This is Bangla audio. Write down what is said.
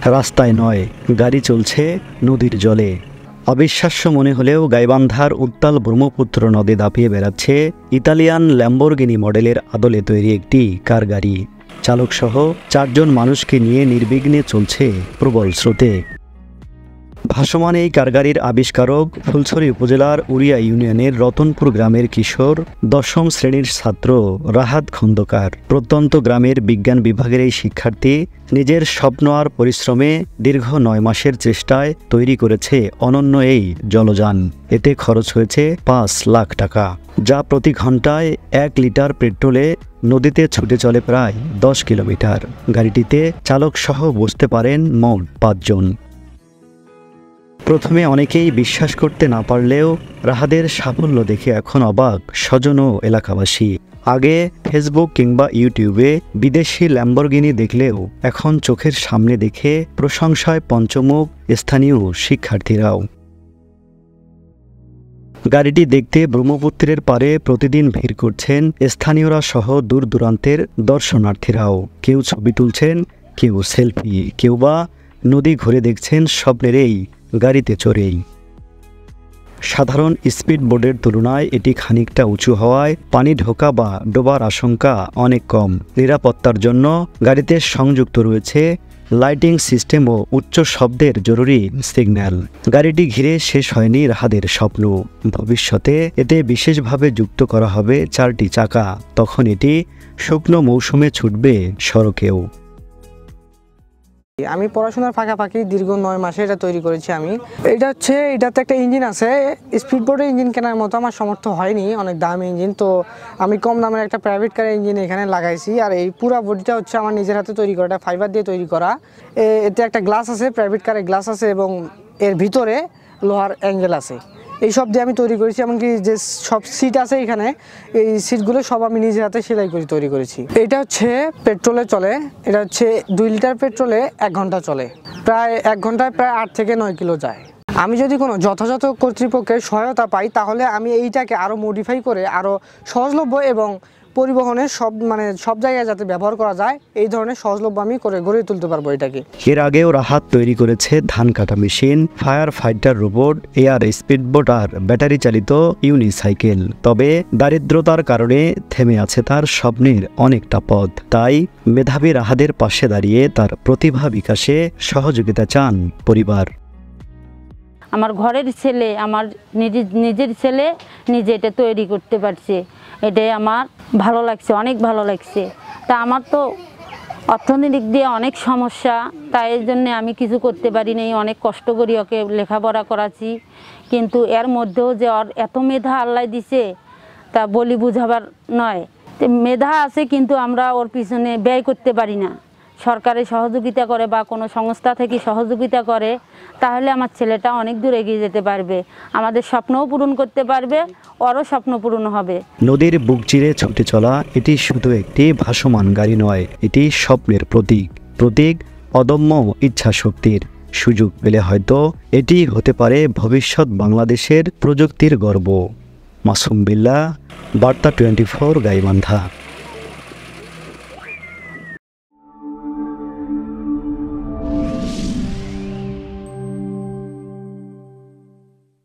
রাস্তায় নয়, গাড়ি চলছে নদীর জলে। অবিশ্বাস্য মনে হলেও গাইবান্ধার উত্তাল ব্রহ্মপুত্র নদে দাপিয়ে বেড়াচ্ছে ইতালিয়ান ল্যাম্বরগিনি মডেলের আদলে তৈরি একটি কার গাড়ি। চালকসহ 4 জন মানুষকে নিয়ে নির্বিঘ্নে চলছে প্রবল স্রোতে। ভাসমান এই কারগাড়ির আবিষ্কারক ফুলছড়ি উপজেলার উড়িয়া ইউনিয়নের রতনপুর গ্রামের কিশোর 10ম শ্রেণীর ছাত্র রাহাত খন্দকার। প্রত্যন্ত গ্রামের বিজ্ঞান বিভাগের এই শিক্ষার্থী নিজের স্বপ্ন আর পরিশ্রমে দীর্ঘ 9 মাসের চেষ্টায় তৈরি করেছে অনন্য এই জলযান। এতে খরচ হয়েছে 5 লাখ টাকা, যা প্রতি ঘন্টায় 1 লিটার পেট্রোলে নদীতে ছুটে চলে প্রায় 10 কিলোমিটার। গাড়িটিতে চালকসহ বসতে পারেন মোট 5 জন। প্রথমে অনেকেই বিশ্বাস করতে না পারলেও রাহাদের সাফল্য দেখে এখন অবাক স্বজন ও এলাকাবাসী। আগে ফেসবুক কিংবা ইউটিউবে বিদেশি ল্যাম্বরগিনি দেখলেও এখন চোখের সামনে দেখে প্রশংসায় পঞ্চমুখ স্থানীয় শিক্ষার্থীরাও। গাড়িটি দেখতে ব্রহ্মপুত্রের পারে প্রতিদিন ভিড় করছেন স্থানীয়রা সহ দূর দূরান্তের দর্শনার্থীরাও। কেউ ছবি তুলছেন, কেউ সেলফি, কেউ বা নদী ঘুরে দেখছেন স্বপ্নের এই গাড়িতে চড়েই। সাধারণ স্পিড বোটের তুলনায় এটি খানিকটা উঁচু হওয়ায় পানি ঢোকা বা ডোবার আশঙ্কা অনেক কম। নিরাপত্তার জন্য গাড়িতে সংযুক্ত রয়েছে লাইটিং সিস্টেম ও উচ্চ শব্দের জরুরি সিগন্যাল। গাড়িটি ঘিরে শেষ হয়নি রাহাদের স্বপ্ন। ভবিষ্যতে এতে বিশেষভাবে যুক্ত করা হবে 4টি চাকা। তখন এটি শুকনো মৌসুমে ছুটবে সড়কেও। আমি পড়াশোনার ফাঁকাফাঁকি দীর্ঘ 9 মাসে এটা তৈরি করেছি আমি। এটাতে একটা ইঞ্জিন আছে। স্পিড বোটের ইঞ্জিন কেনার মতো আমার সামর্থ্য হয়নি, অনেক দামি ইঞ্জিন। তো আমি কম দামের একটা প্রাইভেট কারের ইঞ্জিন এখানে লাগাইছি। আর এই পুরো বডিটা হচ্ছে আমার নিজের হাতে তৈরি করা, ফাইবার দিয়ে তৈরি করা। এতে একটা গ্লাস আছে, প্রাইভেট কারের গ্লাস আছে এবং এর ভিতরে লোহার অ্যাঙ্গেল আছে। এই সব দিয়ে আমি তৈরি করেছি। এমনকি যে সব সিট আছে এখানে, এই সিটগুলো সব আমি নিজের হাতে সেলাই করে তৈরি করেছি। এটা হচ্ছে পেট্রোলে চলে। এটা হচ্ছে 2 লিটার পেট্রোলে 1 ঘন্টা চলে। প্রায় 1 ঘন্টায় প্রায় 8 থেকে 9 কিলো যায়। আমি যদি কোনো যথাযথ কর্তৃপক্ষের সহায়তা পাই তাহলে আমি এইটাকে আরও মডিফাই করে আরও সহজলভ্য এবং পরিবহনের সব জায়গায় যাতে ব্যবহার করা যায় এই ধরনের সহজলভ্য আমি করে গড়ে তুলতে পারবো এটাকে। এর আগেও রাহাত তৈরি করেছে ধান কাটা machine, fire fighter robot, air speedboat আর ব্যাটারি চালিত ইউনিসাইকেল। তবে দারিদ্রতার কারণে থেমে আছে তার স্বপ্নের অনেকটা পথ। তাই মেধাবী রাহাদের পাশে দাঁড়িয়ে তার প্রতিভা বিকাশে সহযোগিতা চান পরিবার। আমার ঘরের ছেলে, আমার নিজের ছেলে নিজে এটা তৈরি করতে পারছে, এটাই আমার ভালো লাগছে, অনেক ভালো লাগছে। তা আমার তো অর্থনৈতিক দিয়ে অনেক সমস্যা, তাই এর জন্য আমি কিছু করতে পারি নাই। অনেক কষ্ট করি ওকে লেখাপড়া করাচ্ছি, কিন্তু এর মধ্যেও যে ওর এত মেধা আল্লাহ দিছে তা বলি বুঝাবার নয়। মেধা আছে কিন্তু আমরা ওর পিছনে ব্যয় করতে পারি না। সরকারের সহযোগিতা করে বা কোনো সংস্থা থেকে সহযোগিতা করে তাহলে আমার ছেলেটা অনেক দূর এগিয়ে যেতে পারবে, আমাদের স্বপ্নও পূরণ করতে পারবে, ওরও স্বপ্ন পূরণ হবে। নদীর বুক চিরে ছুটে চলা এটি শুধু একটি ভাসমান গাড়ি নয়, এটি স্বপ্নের প্রতীক অদম্য ইচ্ছা শক্তির। সুযোগ পেলে হয়তো এটি হতে পারে ভবিষ্যৎ বাংলাদেশের প্রযুক্তির গর্ব। মাসুম বিল্লাহ, বার্তা 24 গাইবান্ধা।